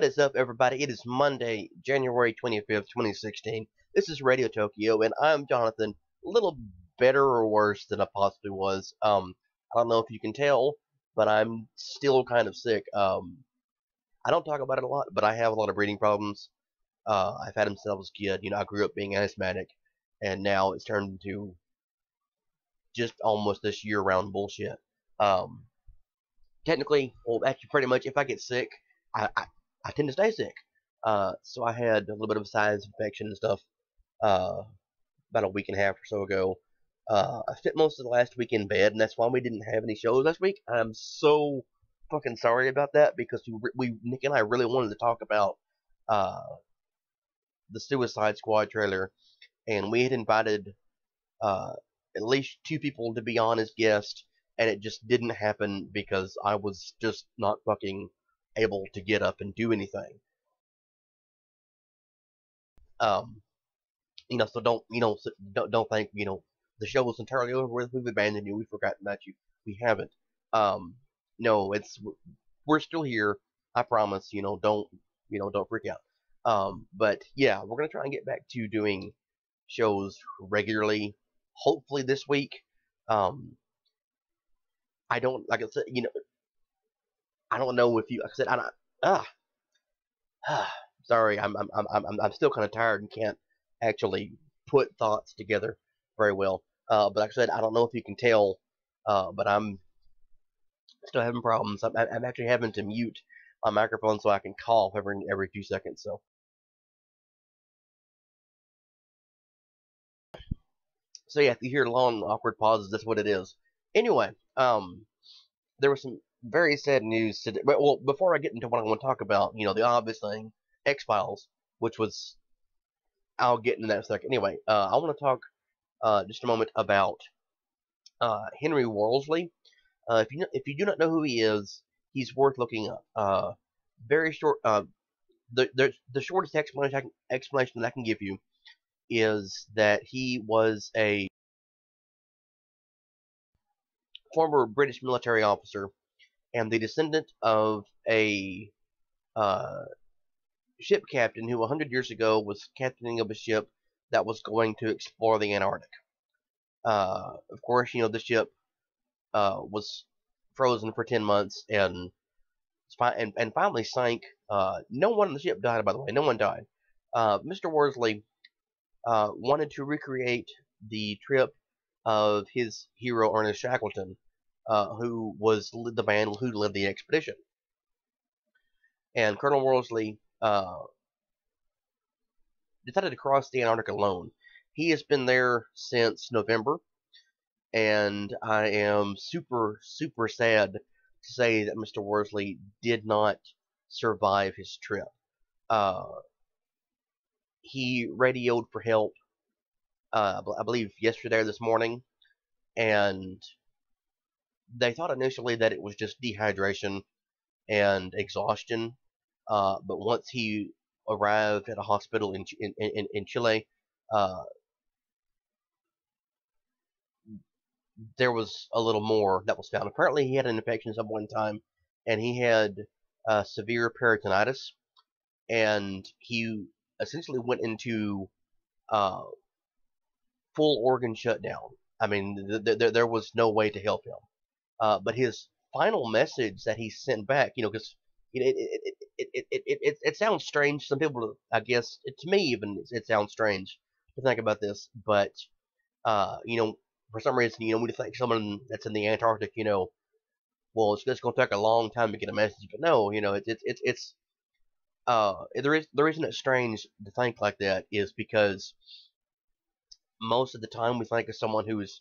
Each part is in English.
What is up, everybody? It is Monday, January 25th, 2016. This is Radio Tokyo, and I'm Jonathan. A little better or worse than I possibly was. I don't know if you can tell, but I'm still kind of sick. I don't talk about it a lot, but I have a lot of breathing problems. I've had them since I was a kid. I grew up being asthmatic, and now it's turned into just almost this year-round bullshit. Um, Technically, well, actually, pretty much, if I get sick, I tend to stay sick. So I had a little bit of a sinus infection and stuff uh, about a week and a half or so ago. I spent most of the last week in bed, and that's why we didn't have any shows last week. I'm so fucking sorry about that because Nick and I really wanted to talk about uh, the Suicide Squad trailer, and we had invited uh, at least two people to be on as guests, and it just didn't happen because I was just not fucking able to get up and do anything. Um, so don't think, the show was entirely over with. We've abandoned you. We've forgotten about you. We haven't. Um, no, we're still here. I promise. Don't freak out. But yeah, we're gonna try and get back to doing shows regularly. Hopefully this week. I don't, like I said, I don't know if you, like I said, sorry, I'm still kind of tired and can't actually put thoughts together very well. But like I said, I don't know if you can tell, but I'm still having problems. I'm actually having to mute my microphone so I can cough every few seconds. So yeah, if you hear long awkward pauses, that's what it is. Anyway, there was some very sad news today. Well, before I get into what I want to talk about, the obvious thing, X-Files, which was, I'll get into that in a second. Anyway, I want to talk just a moment about Henry Worsley. If you do not know who he is, he's worth looking up. Very short. The shortest explanation that I can give you is that he was a former British military officer and the descendant of a ship captain who 100 years ago was captaining of a ship that was going to explore the Antarctic. Of course, the ship was frozen for 10 months and finally sank. No one on the ship died, by the way. No one died. Mr. Worsley wanted to recreate the trip of his hero, Ernest Shackleton, who was the man who led the expedition. And Colonel Worsley decided to cross the Antarctic alone. He has been there since November, and I am super, super sad to say that Mr. Worsley did not survive his trip. He radioed for help, I believe, yesterday or this morning, and they thought initially that it was just dehydration and exhaustion. But once he arrived at a hospital in Chile, there was a little more that was found. Apparently, he had an infection at one time, and he had severe peritonitis, and he essentially went into full organ shutdown. I mean, there was no way to help him. But his final message that he sent back, because it sounds strange. Some people, I guess, to me even, it sounds strange to think about this. But for some reason, we think someone that's in the Antarctic, well, it's just going to take a long time to get a message. But no, the reason it's strange to think like that is because most of the time we think of someone who's,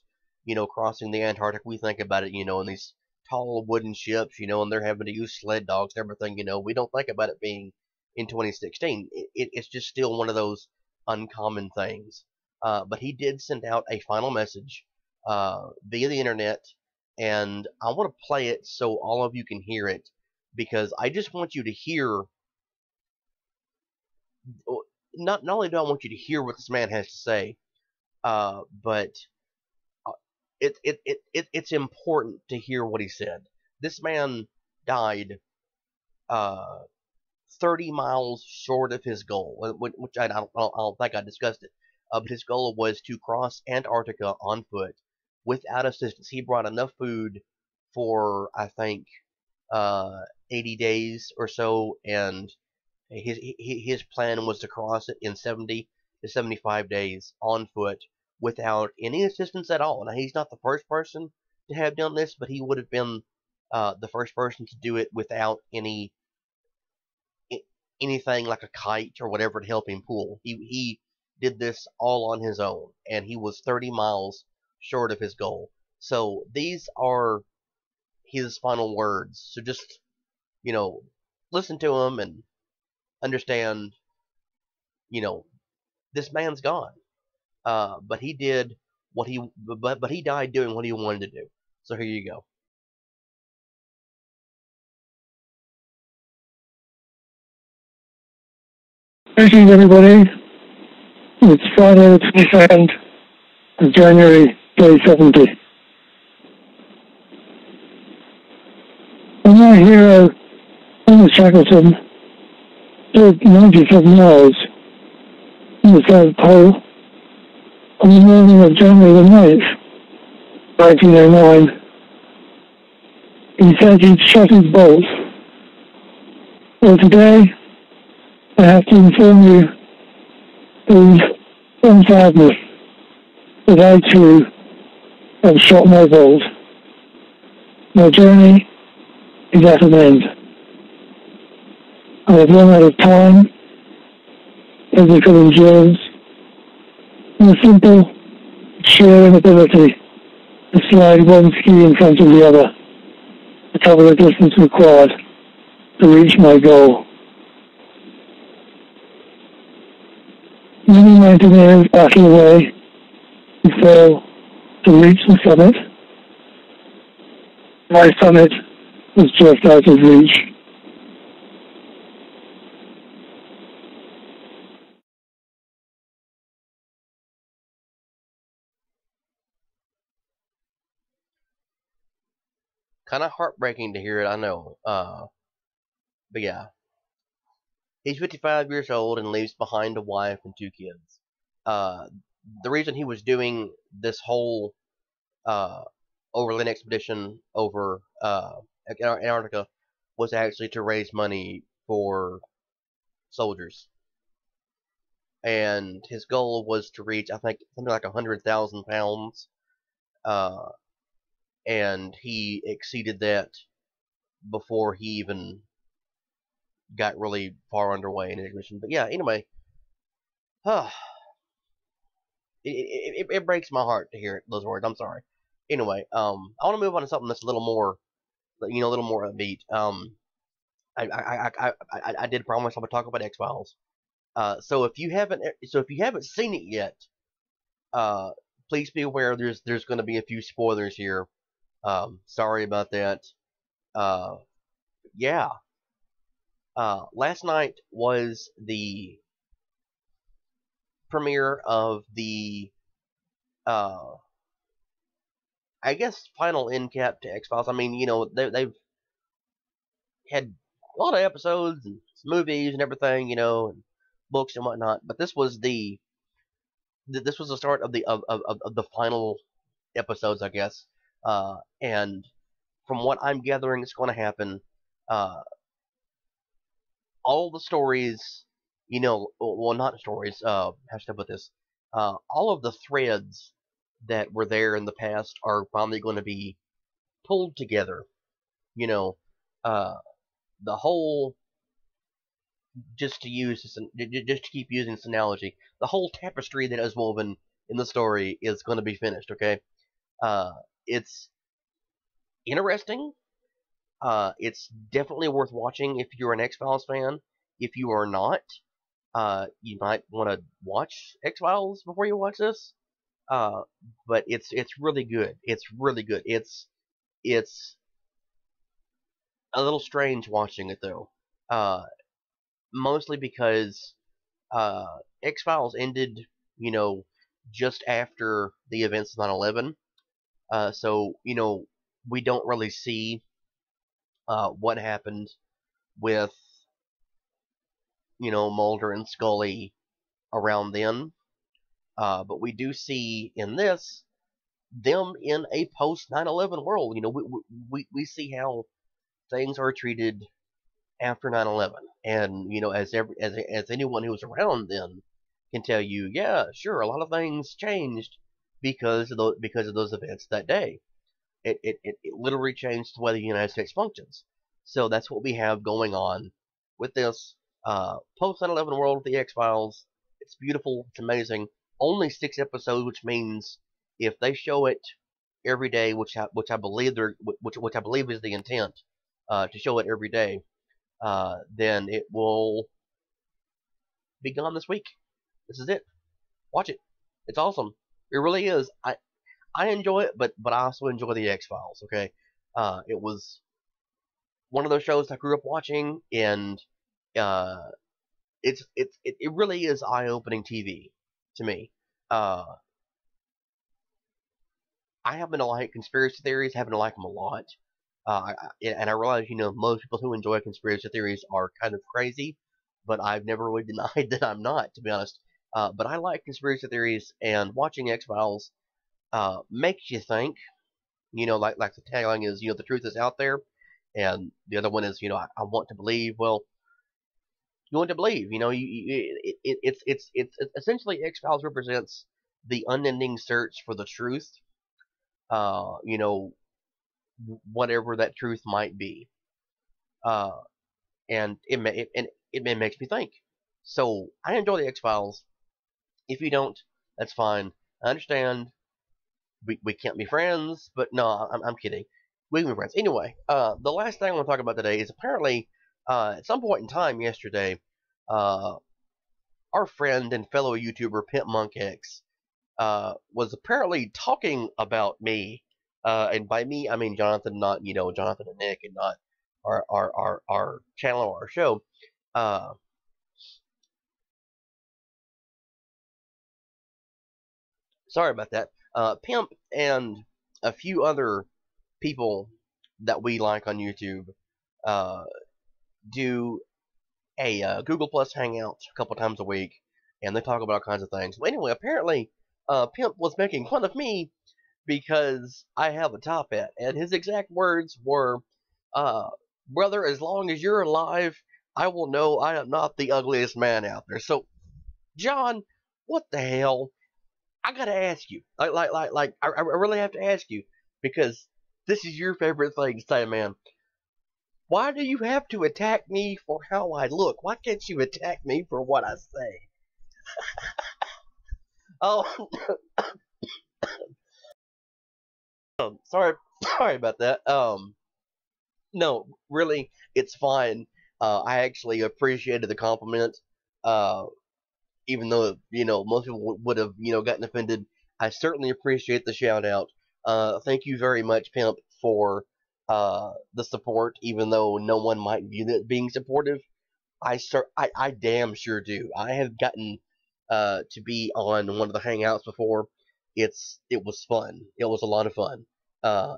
crossing the Antarctic, we think about it, in these tall wooden ships, and they're having to use sled dogs and everything, we don't think about it being in 2016. It's just still one of those uncommon things. But he did send out a final message via the internet, and I want to play it so all of you can hear it, because I just want you to hear, not only do I want you to hear what this man has to say, but it's important to hear what he said. This man died 30 miles short of his goal, which I don't think I discussed it. But his goal was to cross Antarctica on foot without assistance. He brought enough food for, I think, 80 days or so, and his plan was to cross it in 70 to 75 days on foot without any assistance at all. Now, he's not the first person to have done this, but he would have been the first person to do it without anything like a kite or whatever to help him pull. He did this all on his own, and he was 30 miles short of his goal. So these are his final words. So just, listen to him and understand, you know, this man's gone. But he did but he died doing what he wanted to do. So here you go. Greetings, everybody. It's Friday the 22nd of January 2070. When my hero, Thomas Shackleton, did 97 miles in the South Pole on the morning of January the 9th, 1909, he said he'd shot his bolt. Well, today, I have to inform you of some sadness that I too have shot my bolt. My journey is at an end. I have run out of time, physical endurance, and a simple, sheer inability to slide one ski in front of the other to cover the distance required to reach my goal. Many mountaineers battle away and fail to reach the summit. My summit was just out of reach. Kind of heartbreaking to hear it, I know. But yeah. He's 55 years old and leaves behind a wife and 2 kids. The reason he was doing this whole overland expedition over Antarctica was actually to raise money for soldiers. And his goal was to reach, I think, something like 100,000 pounds. And he exceeded that before he even got really far underway in his mission. But yeah, anyway, it breaks my heart to hear those words. I'm sorry. Anyway, I want to move on to something that's a little more, a little more upbeat. I did promise I would talk about X-Files. So if you haven't seen it yet, please be aware there's going to be a few spoilers here. Sorry about that. Yeah. Last night was the premiere of the, I guess, final end cap to X-Files. I mean, they've had a lot of episodes and movies and everything, and books and whatnot. But this was the start of the final episodes, I guess. And from what I'm gathering, is going to happen. All the stories, well, not stories. How should I put this? All of the threads that were there in the past are finally going to be pulled together. The whole, just to keep using this analogy, the whole tapestry that is woven in the story is going to be finished. Okay, it's interesting. It's definitely worth watching if you're an X-Files fan. If you are not, you might want to watch X-Files before you watch this. But it's really good. It's really good. It's a little strange watching it though. Mostly because X-Files ended, just after the events of 9/11. So we don't really see what happened with Mulder and Scully around then. But we do see in this them in a post 9/11 world. We see how things are treated after 9/11, and as anyone who was around then can tell you, yeah, sure, a lot of things changed because of those events that day. It literally changed the way the United States functions. So that's what we have going on with this post 9/11 world of the X Files. It's beautiful. It's amazing. Only 6 episodes, which means if they show it every day, which I believe is the intent, to show it every day, then it will be gone this week. This is it. Watch it. It's awesome. It really is. I enjoy it, but I also enjoy the X Files. Okay, it was one of those shows I grew up watching, and uh, it really is eye-opening TV to me. I happen to like conspiracy theories. Happen to like them a lot. And I realize, most people who enjoy conspiracy theories are kind of crazy, but I've never really denied that I'm not, to be honest. But I like conspiracy theories, and watching X Files makes you think. Like the tagline is, the truth is out there, and the other one is, I want to believe. Well, you want to believe. It's essentially X Files represents the unending search for the truth. Uh, you know, whatever that truth might be. Uh, and it makes me think. So I enjoy the X Files. If you don't, that's fine. I understand. We can't be friends, but no, I'm kidding. We can be friends. Anyway, the last thing I want to talk about today is apparently, at some point in time yesterday, uh, our friend and fellow YouTuber PimpmunkX was apparently talking about me, and by me I mean Jonathan, not Jonathan and Nick, and not our channel or our show. Uh, Sorry about that. Pimp and a few other people that we like on YouTube uh, do a Google Plus Hangout a couple times a week, and they talk about all kinds of things. Well, anyway, apparently, Pimp was making fun of me because I have a top hat, and his exact words were, "Brother, as long as you're alive, I will know I am not the ugliest man out there." So, John, what the hell? I gotta ask you, I really have to ask you, because this is your favorite thing to say, man. Why do you have to attack me for how I look? Why can't you attack me for what I say? Oh, sorry, sorry about that. No, really, it's fine. I actually appreciated the compliment. Uh, Even though most people would have gotten offended, I certainly appreciate the shout out. Thank you very much, Pimp, for the support. Even though no one might view it being supportive, I damn sure do. I have gotten to be on one of the hangouts before. It was fun. It was a lot of fun.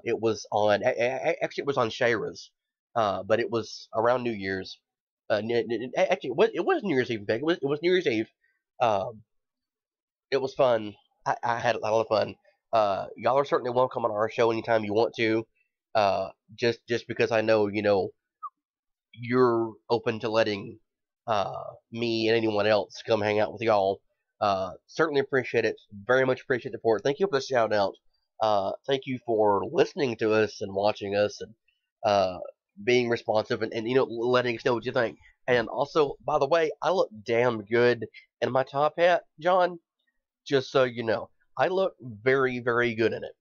It was on actually it was on Shayra's, but it was around New Year's. Actually, it was New Year's Eve. In fact, it was New Year's Eve. Um, it was fun. I had a lot of fun. Y'all are certainly welcome on our show anytime you want to. Just because I know you're open to letting me and anyone else come hang out with y'all. Certainly appreciate it. Very much appreciate the support. Thank you for the shout out. Thank you for listening to us and watching us, and being responsive, and letting us know what you think. And also, by the way, I look damn good in my top hat, John. Just so you know, I look very, very good in it.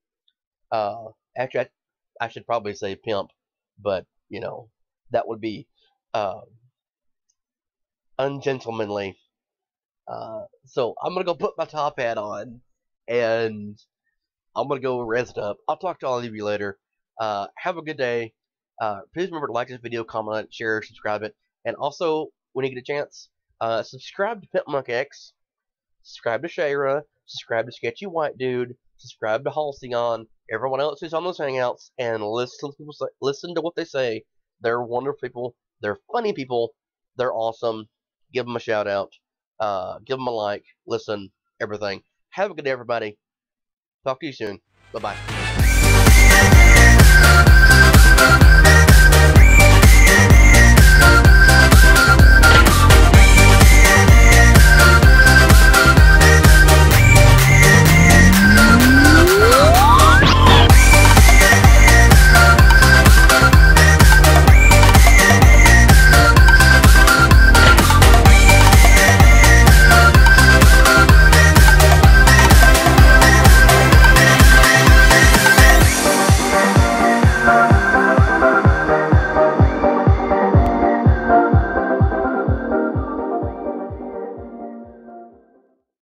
Actually, I should probably say pimp, but that would be uh, ungentlemanly. So I'm gonna go put my top hat on, and I'm gonna go rest up. I'll talk to all of you later. Have a good day. Please remember to like this video, comment, share, subscribe it, and also when you get a chance, subscribe to PimpmunkX, subscribe to Shayra, subscribe to Sketchy White Dude, subscribe to Halcyon, everyone else who's on those hangouts, and listen to what they say. They're wonderful people. They're funny people. They're awesome. give them a shout out, give them a like, listen, everything. Have a good day, everybody. Talk to you soon. Bye bye.